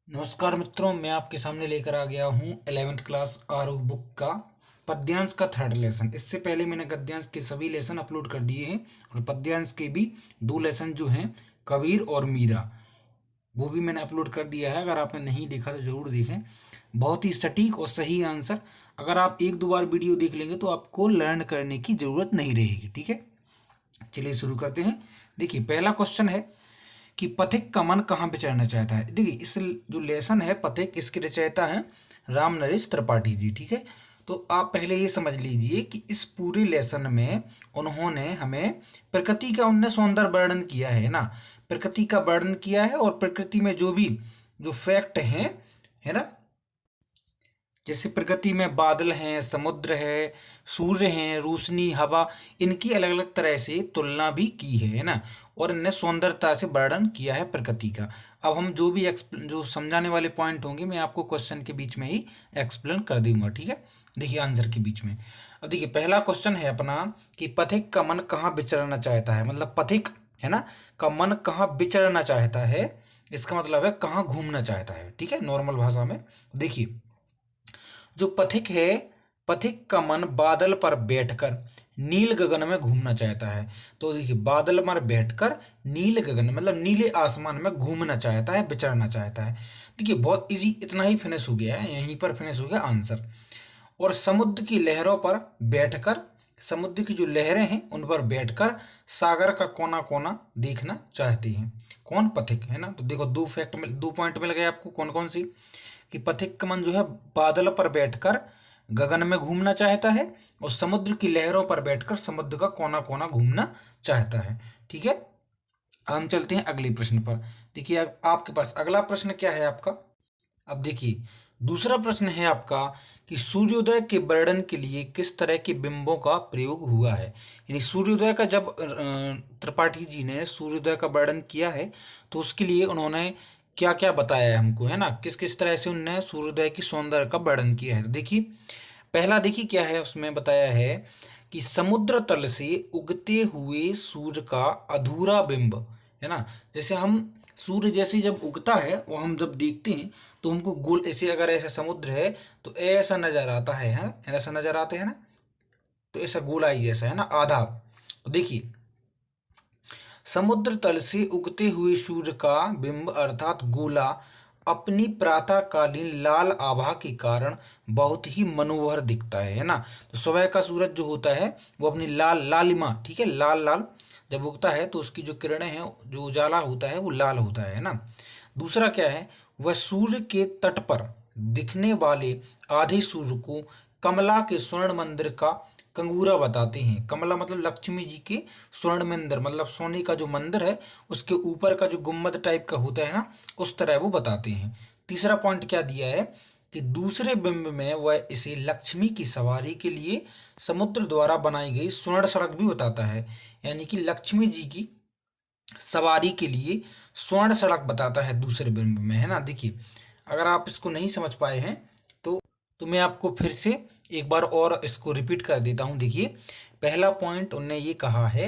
नमस्कार मित्रों, मैं आपके सामने लेकर आ गया हूँ 11th क्लास आरूह बुक का पद्यांश का थर्ड लेसन। इससे पहले मैंने गद्यांश के सभी लेसन अपलोड कर दिए हैं और पद्यांश के भी दो लेसन जो हैं कबीर और मीरा वो भी मैंने अपलोड कर दिया है। अगर आपने नहीं देखा तो ज़रूर देखें। बहुत ही सटीक और सही आंसर। अगर आप एक दो बार वीडियो देख लेंगे तो आपको लर्न करने की ज़रूरत नहीं रहेगी। ठीक है, चलिए शुरू करते हैं। देखिए, पहला क्वेश्चन है कि पथिक का मन कहाँ विचरना चाहता है। देखिए, इस जो लेसन है पथिक, इसके रचयिता हैं राम नरेश त्रिपाठी जी। ठीक है, तो आप पहले ये समझ लीजिए कि इस पूरे लेसन में उन्होंने हमें प्रकृति का उनने सौंदर्य वर्णन किया है ना, प्रकृति का वर्णन किया है और प्रकृति में जो भी जो फैक्ट हैं, है ना, जैसे प्रकृति में बादल हैं, समुद्र है, सूर्य हैं, रोशनी, हवा, इनकी अलग अलग तरह से तुलना भी की है ना, और इनने सौंदर्यता से वर्णन किया है प्रकृति का। अब हम जो भी जो समझाने वाले पॉइंट होंगे मैं आपको क्वेश्चन के बीच में ही एक्सप्लेन कर दूंगा। ठीक है, देखिए आंसर के बीच में। अब देखिए, पहला क्वेश्चन है अपना कि पथिक का मन कहाँ विचरना चाहता है। मतलब पथिक है ना, का मन कहाँ विचरना चाहता है, इसका मतलब है कहाँ घूमना चाहता है। ठीक है, नॉर्मल भाषा में देखिए, जो पथिक है, पथिक का मन बादल पर बैठकर नील गगन में घूमना चाहता है। तो देखिए, बादल पर बैठकर नील गगन मतलब नीले आसमान में घूमना चाहता है, विचरना चाहता है। देखिए, बहुत इजी, इतना ही फिनिश हो गया है, यहीं पर फिनिश हो गया आंसर। और समुद्र की लहरों पर बैठकर, समुद्र की जो लहरें हैं उन पर बैठकर सागर का कोना कोना देखना चाहती हैं। कौन? पथिक, है ना। तो देखो, दो पॉइंट मिल गए आपको। कौन कौन सी? कि पथिक का मन जो है बादल पर बैठकर गगन में घूमना चाहता है और समुद्र की लहरों पर बैठकर समुद्र का कोना कोना घूमना चाहता है। ठीक है, हम चलते हैं अगले प्रश्न पर। देखिए, आपके पास अगला प्रश्न क्या है आपका। अब देखिए, दूसरा प्रश्न है आपका कि सूर्योदय के वर्णन के लिए किस तरह के बिंबों का प्रयोग हुआ है। यानी सूर्योदय का जब त्रिपाठी जी ने सूर्योदय का वर्णन किया है तो उसके लिए उन्होंने क्या क्या बताया है हमको, है ना, किस किस तरह से उन्होंने सूर्योदय की सौंदर्य का वर्णन किया है। तो देखिए, पहला देखिए क्या है, उसमें बताया है कि समुद्र तल से उगते हुए सूर्य का अधूरा बिंब, है ना। जैसे हम सूर्य जैसे जब उगता है वो हम जब देखते हैं तो हमको गोल ऐसे, अगर ऐसा समुद्र है तो ऐसा नजर आता है, ऐसा नजर आता है ना, तो ऐसा गोलाई जैसा, है ना, आधा। तो देखिए, समुद्र तल से उगते हुए सूर्य का बिंब अर्थात गोला अपनी प्रातःकालीन लाल आभा के कारण बहुत ही मनोहर दिखता है ना। तो सुबह का सूरज जो होता है वो अपनी लाल लालिमा, ठीक है, लाल लाल जब उगता है तो उसकी जो किरणें हैं, जो उजाला होता है वो लाल होता है ना। दूसरा क्या है, वह सूर्य के तट पर दिखने वाले आधे सूर्य को कमला के स्वर्ण मंदिर का कंगूरा बताते हैं। कमला मतलब लक्ष्मी जी के स्वर्ण मंदिर, मतलब सोने का जो मंदिर है उसके ऊपर का जो गुम्बद टाइप का होता है ना, उस तरह वो बताते हैं। तीसरा पॉइंट क्या दिया है कि दूसरे बिंब में वह इसे लक्ष्मी की सवारी के लिए समुद्र द्वारा बनाई गई स्वर्ण सड़क भी बताता है। यानी कि लक्ष्मी जी की सवारी के लिए स्वर्ण सड़क बताता है दूसरे बिंब में, है ना। देखिए, अगर आप इसको नहीं समझ पाए हैं तो मैं आपको फिर से एक बार और इसको रिपीट कर देता हूँ। देखिए, पहला पॉइंट उनने ये कहा है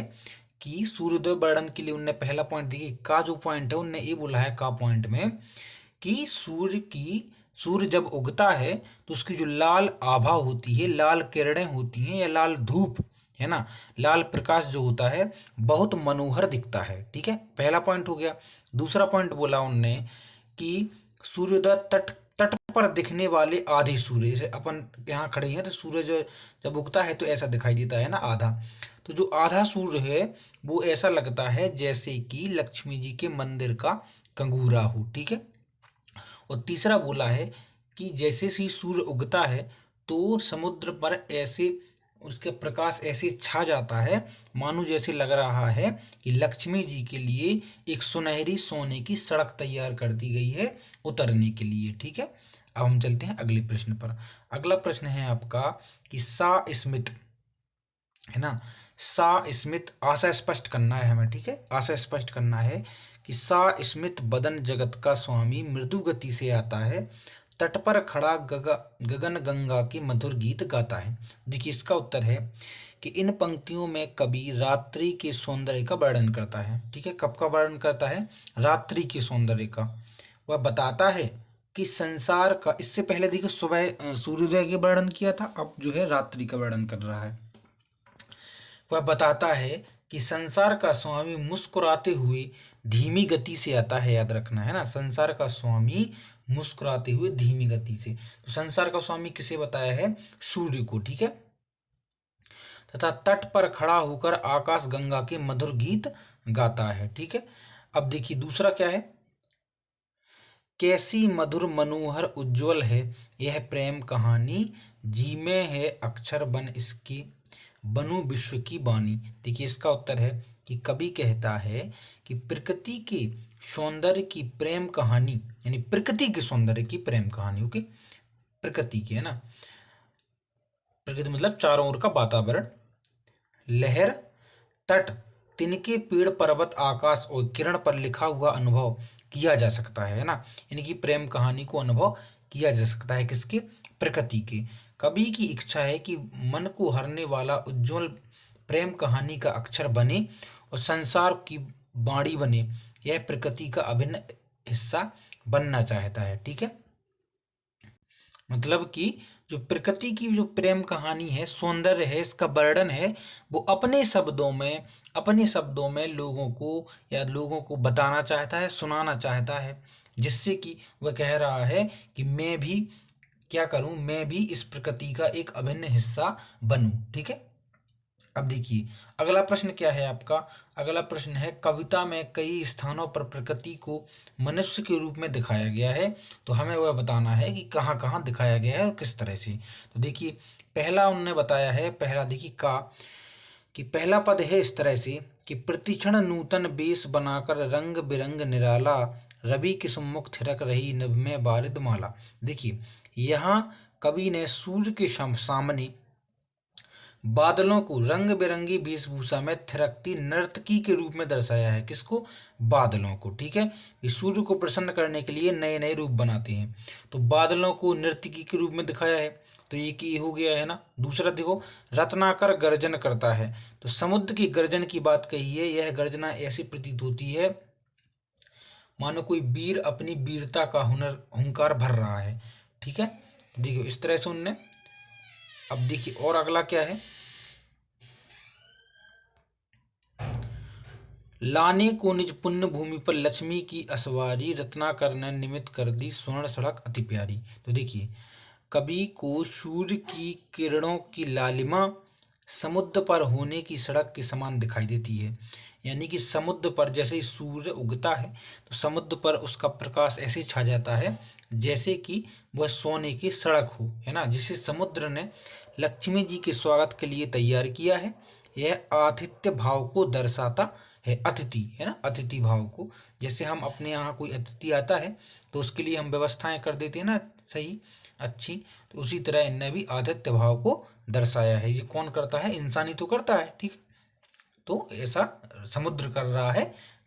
कि सूर्योदय वर्णन के लिए उनने पहला पॉइंट, देखिए का जो पॉइंट है उनने ये बोला है का पॉइंट में कि सूर्य जब उगता है तो उसकी जो लाल आभा होती है, लाल किरणें होती हैं या लाल धूप, है ना, लाल प्रकाश जो होता है बहुत मनोहर दिखता है। ठीक है, पहला पॉइंट हो गया। दूसरा पॉइंट बोला उनने कि सूर्योदय तट तट पर दिखने वाले आधे सूर्य, जैसे अपन यहाँ खड़े हैं तो सूरज जब उगता है तो ऐसा दिखाई देता है ना, आधा। तो जो आधा सूर्य है वो ऐसा लगता है जैसे कि लक्ष्मी जी के मंदिर का कंगूरा हो। ठीक है, और तीसरा बोला है कि जैसे ही सूर्य उगता है तो समुद्र पर ऐसे उसके प्रकाश ऐसे छा जाता है मानो जैसे लग रहा है कि लक्ष्मी जी के लिए एक सुनहरी सोने की सड़क तैयार कर दी गई है उतरने के लिए। ठीक है, अब हम चलते हैं अगले प्रश्न पर। अगला प्रश्न है आपका कि सा स्मित, है ना, सा स्मित, आशा स्पष्ट करना है हमें। ठीक है, आशा स्पष्ट करना है कि सा स्मित बदन जगत का स्वामी मृदु गति से आता है, तट पर खड़ा गगन गंगा की मधुर गीत गाता है। देखिए, इसका उत्तर है कि इन पंक्तियों में कवि रात्रि के सौंदर्य का वर्णन करता है। ठीक है, कब का वर्णन करता है? रात्रि के सौंदर्य का। वह बताता है कि संसार का, इससे पहले देखिए सुबह सूर्योदय के वर्णन किया था, अब जो है रात्रि का वर्णन कर रहा है। वह बताता है कि संसार का स्वामी मुस्कुराते हुए धीमी गति से आता है, याद रखना है ना, संसार का स्वामी मुस्कुराते हुए धीमी गति से। तो संसार का स्वामी किसे बताया है? सूर्य को, ठीक है। तथा तट पर खड़ा होकर आकाश गंगा के मधुर गीत गाता है, ठीक है। अब देखिए दूसरा क्या है, कैसी मधुर मनोहर उज्ज्वल है यह प्रेम कहानी, जी में है अक्षर बन इसकी, बनु विश्व की बानी। देखिए इसका उत्तर है कि कवि कहता है कि प्रकृति के सौंदर्य की प्रेम कहानी, यानी प्रकृति के सौंदर्य की प्रेम कहानी, ओके, प्रकृति की, है ना, प्रकृति मतलब चारों ओर का वातावरण, लहर, तट, तिनके, पेड़, पर्वत, आकाश और किरण पर लिखा हुआ अनुभव किया जा सकता है ना, यानी कि प्रेम कहानी को अनुभव किया जा सकता है किसके? प्रकृति के। कवि की इच्छा है कि मन को हरने वाला उज्जवल प्रेम कहानी का अक्षर बने और संसार की वाणी बने, यह प्रकृति का अभिन्न हिस्सा बनना चाहता है, ठीक है। मतलब कि जो प्रकृति की जो प्रेम कहानी है, सौंदर्य है, इसका वर्णन है, वो अपने शब्दों में लोगों को बताना चाहता है, सुनाना चाहता है, जिससे कि वह कह रहा है कि मैं भी क्या करूं, मैं भी इस प्रकृति का एक अभिन्न हिस्सा बनूं, ठीक है। अब देखिए अगला प्रश्न क्या है आपका, अगला प्रश्न है, कविता में कई स्थानों पर प्रकृति को मनुष्य के रूप में दिखाया गया है, तो हमें वह बताना है कि कहाँ कहाँ दिखाया गया है और किस तरह से। तो देखिए पहला उन्होंने बताया है, पहला देखिए का, कि पहला पद है इस तरह से कि प्रतिक्षण नूतन वेश बनाकर रंग बिरंग निराला, रवि के सम्मुख थिरक रही नभ में बारिद माला। देखिए यहाँ कवि ने सूर्य के सामने बादलों को रंग बिरंगी वेशभूषा में थिरकती नर्तकी के रूप में दर्शाया है, किसको? बादलों को, ठीक है। ये सूर्य को प्रसन्न करने के लिए नए नए रूप बनाते हैं, तो बादलों को नर्तकी के रूप में दिखाया है, तो ये की हो गया है ना। दूसरा देखो, रत्नाकर गर्जन करता है, तो समुद्र की गर्जन की बात कही है, यह गर्जना ऐसी प्रतीत होती है मानो कोई वीर अपनी वीरता का हुंकार भर रहा है, ठीक है। देखिए इस तरह से उनने, अब देखिए और अगला क्या है, लाने को निज पुण्य भूमि पर लक्ष्मी की असवारी, रत्नाकर ने निमित्त कर दी स्वर्ण सड़क अति प्यारी। तो देखिए कवि को सूर्य की किरणों की लालिमा समुद्र पर होने की सड़क के समान दिखाई देती है, यानी कि समुद्र पर जैसे ही सूर्य उगता है तो समुद्र पर उसका प्रकाश ऐसे छा जाता है जैसे कि वह सोने की सड़क हो, है ना, जिसे समुद्र ने लक्ष्मी जी के स्वागत के लिए तैयार किया है। यह आतिथ्य भाव को दर्शाता है, अतिथि, है ना, अतिथि भाव को, जैसे हम अपने यहाँ कोई अतिथि आता है तो उसके लिए हम व्यवस्थाएं कर देते हैं ना, सही, अच्छी, तो उसी तरह इनने भी आतिथ्य भाव को दर्शाया है। ये कौन करता है? इंसान ही तो करता है, ठीक है। तो ऐसा समुद्र कर रहा है,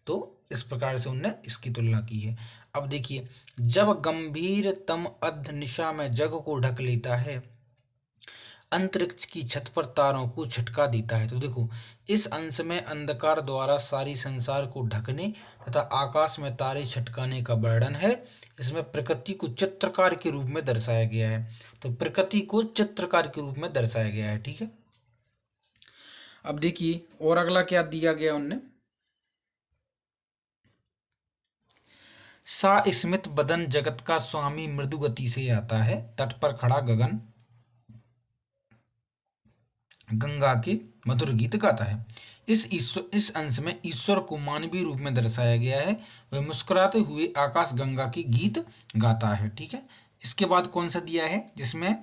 तो इस प्रकार से उनने इसकी तुलना की है। अब देखिए, जब गंभीरतम अर्ध निशा में जग को ढक लेता है, अंतरिक्ष की छत पर तारों को झटका देता है। तो देखो इस अंश में अंधकार द्वारा सारी संसार को ढकने तथा आकाश में तारे छटकाने का वर्णन है। इसमें प्रकृति को चित्रकार के रूप में दर्शाया गया है, तो प्रकृति को चित्रकार के रूप में दर्शाया गया है, ठीक है। अब देखिए और अगला क्या दिया गया उनने, सा स्मित बदन जगत का स्वामी मृदु गति से आता है, तट पर खड़ा गगन गंगा के मधुर गीत गाता है। इस अंश में ईश्वर को मानवीय रूप में दर्शाया गया है, वह मुस्कुराते हुए आकाश गंगा के गीत गाता है, ठीक है। इसके बाद कौन सा दिया है जिसमें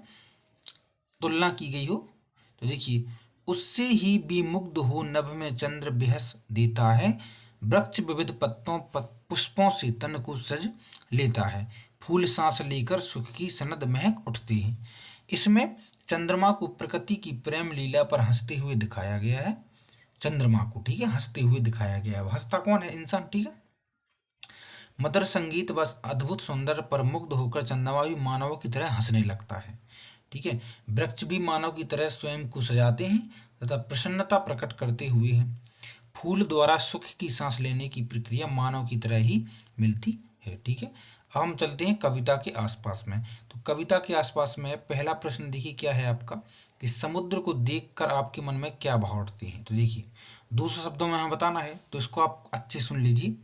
तुलना की गई हो, तो देखिए, उससे ही विमुग्ध हो नभ में चंद्र बेहस देता है, वृक्ष विविध पुष्पों से तन को सज लेता है, फूल सांस लेकर सुख की सनद महक उठते हैं। इसमें चंद्रमा को प्रकृति की प्रेम लीला पर हंसते हुए दिखाया गया है, चंद्रमा को, ठीक है, हंसते हुए दिखाया गया है। हंसता कौन है? इंसान, ठीक है। मधुर संगीत बस अद्भुत सुंदर पर मुग्ध होकर चंद्रमा भी मानव की तरह हंसने लगता है, ठीक है। वृक्ष भी मानव की तरह स्वयं को सजाते हैं तथा प्रसन्नता प्रकट करते हुए हैं। फूल द्वारा सुख की सांस लेने की प्रक्रिया मानव की तरह ही मिलती है, ठीक है। अब हम चलते हैं कविता के आसपास में। तो कविता के आसपास में पहला प्रश्न देखिए क्या है आपका, कि समुद्र को देखकर आपके मन में क्या भाव उठते हैं। तो देखिए दूसरे शब्दों में हमें बताना है, तो इसको आप अच्छे सुन लीजिए।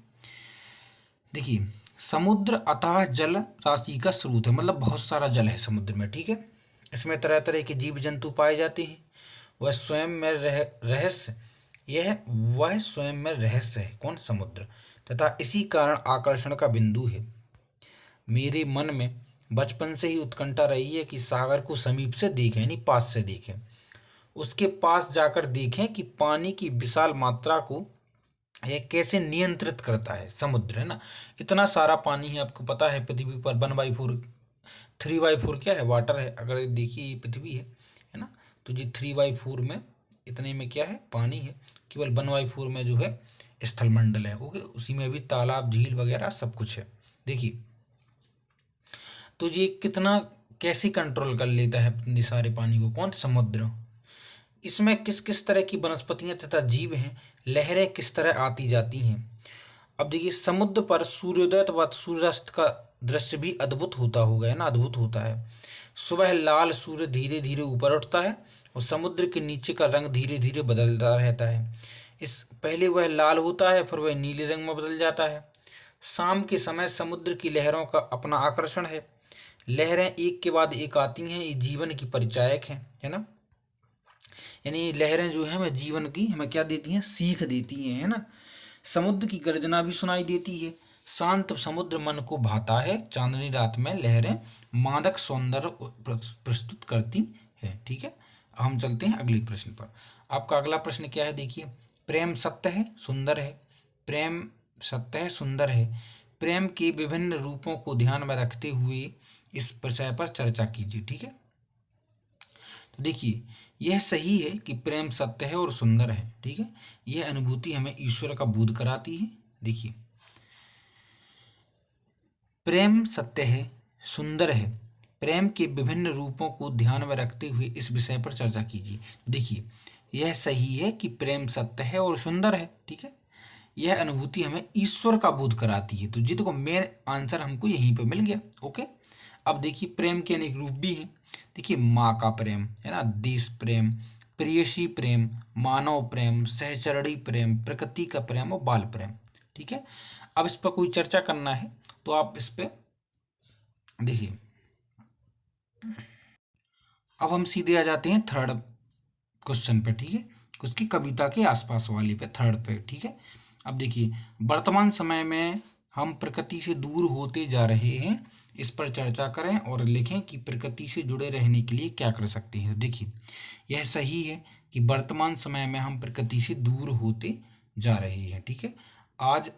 देखिए समुद्र अथाह जल राशि का स्रोत है, मतलब बहुत सारा जल है समुद्र में, ठीक है। इसमें तरह तरह के जीव जंतु पाए जाते हैं। वह स्वयं में रहस्य यह वह स्वयं में रहस्य है, कौन, समुद्र, तथा इसी कारण आकर्षण का बिंदु है। मेरे मन में बचपन से ही उत्कंठा रही है कि सागर को समीप से देखें, यानी पास से देखें, उसके पास जाकर देखें कि पानी की विशाल मात्रा को यह कैसे नियंत्रित करता है। समुद्र है ना, इतना सारा पानी है, आपको पता है पृथ्वी पर 1/4 3/4 क्या है, वाटर है। अगर देखिए ये पृथ्वी है ना, तो जी 3/4 में इतने में क्या है, पानी है। केवल 1/4 में जो है स्थलमंडल है, ओके, उसी में भी तालाब झील वगैरह सब कुछ है। देखिए तो ये कितना कैसे कंट्रोल कर लेता है इतने सारे पानी को, कौन, समुद्र। इसमें किस किस तरह की वनस्पतियां तथा जीव हैं, लहरें किस तरह आती जाती हैं। अब देखिए समुद्र पर सूर्योदय तथा सूर्यास्त का दृश्य भी अद्भुत होता होगा, है ना, अद्भुत होता है। सुबह लाल सूर्य धीरे धीरे ऊपर उठता है और समुद्र के नीचे का रंग धीरे धीरे बदलता रहता है। इस पहले वह लाल होता है, फिर वह नीले रंग में बदल जाता है। शाम के समय समुद्र की लहरों का अपना आकर्षण है। लहरें एक के बाद एक आती हैं, ये जीवन की परिचायक हैं, है ना। यानी लहरें जो है हमें जीवन की हमें क्या देती हैं, सीख देती हैं, है ना। समुद्र की गर्जना भी सुनाई देती है। शांत समुद्र मन को भाता है, चांदनी रात में लहरें मादक सौंदर्य प्रस्तुत करती है, ठीक है। अब हम चलते हैं अगले प्रश्न पर। आपका अगला प्रश्न क्या है, देखिए, प्रेम सत्य है सुंदर है, प्रेम सत्य है सुंदर है, प्रेम के विभिन्न रूपों को ध्यान में रखते हुए इस विषय पर चर्चा कीजिए, ठीक है। तो देखिए यह सही है कि प्रेम सत्य है और सुंदर है, ठीक है। यह अनुभूति हमें ईश्वर का बोध कराती है। देखिए प्रेम सत्य है सुंदर है, प्रेम के विभिन्न रूपों को ध्यान में रखते हुए इस विषय पर चर्चा कीजिए। देखिए यह सही है कि प्रेम सत्य है और सुंदर है, ठीक है। यह अनुभूति हमें ईश्वर का बोध कराती है। तो जी देखो मेन आंसर हमको यहीं पे मिल गया, ओके। अब देखिए प्रेम के अनेक रूप भी हैं। देखिए माँ का प्रेम, है ना, देश प्रेम, प्रेयसी प्रेम, मानव प्रेम, सहचरणी प्रेम, प्रकृति का प्रेम और बाल प्रेम, ठीक है। अब इस पर कोई चर्चा करना है तो आप इस पे देखिए। अब हम सीधे आ जाते हैं थर्ड क्वेश्चन पे, ठीक है, उसकी कविता के आसपास वाली पे, थर्ड पे, ठीक है। अब देखिए वर्तमान समय में हम प्रकृति से दूर होते जा रहे हैं, इस पर चर्चा करें और लिखें कि प्रकृति से जुड़े रहने के लिए क्या कर सकते हैं। देखिए यह सही है कि वर्तमान समय में हम प्रकृति से दूर होते जा रहे हैं, ठीक है। आज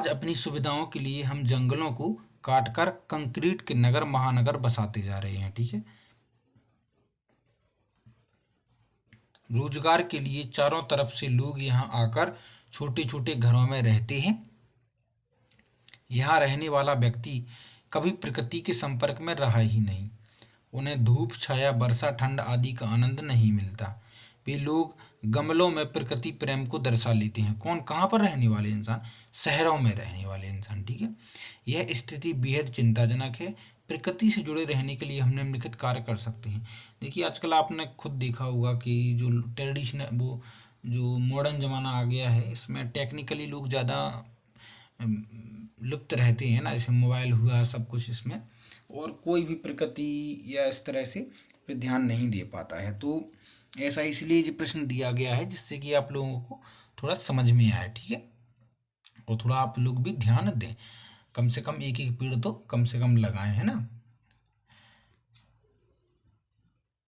अपनी सुविधाओं के लिए हम जंगलों को काटकर कंक्रीट के नगर महानगर बसाते जा रहे हैं, ठीक है। रोजगार के लिए चारों तरफ से लोग यहाँ आकर छोटे छोटे घरों में रहते हैं। यहाँ रहने वाला व्यक्ति कभी प्रकृति के संपर्क में रहा ही नहीं, उन्हें धूप छाया वर्षा ठंड आदि का आनंद नहीं मिलता। वे लोग गमलों में प्रकृति प्रेम को दर्शा लेते हैं। कौन, कहाँ पर रहने वाले इंसान, शहरों में रहने वाले इंसान, ठीक है। यह स्थिति बेहद चिंताजनक है। प्रकृति से जुड़े रहने के लिए हम निम्नलिखित कार्य कर सकते हैं। देखिए आजकल आपने खुद देखा होगा कि जो ट्रेडिशनल वो जो मॉडर्न ज़माना आ गया है, इसमें टेक्निकली लोग ज़्यादा लुप्त रहते हैं ना, जैसे मोबाइल हुआ सब कुछ इसमें, और कोई भी प्रकृति या इस तरह से पे ध्यान नहीं दे पाता है। तो ऐसा इसलिए ये प्रश्न दिया गया है जिससे कि आप लोगों को थोड़ा समझ में आए, ठीक है, और थोड़ा आप लोग भी ध्यान दें। कम से कम एक एक पेड़ तो कम से कम लगाएं, है ना।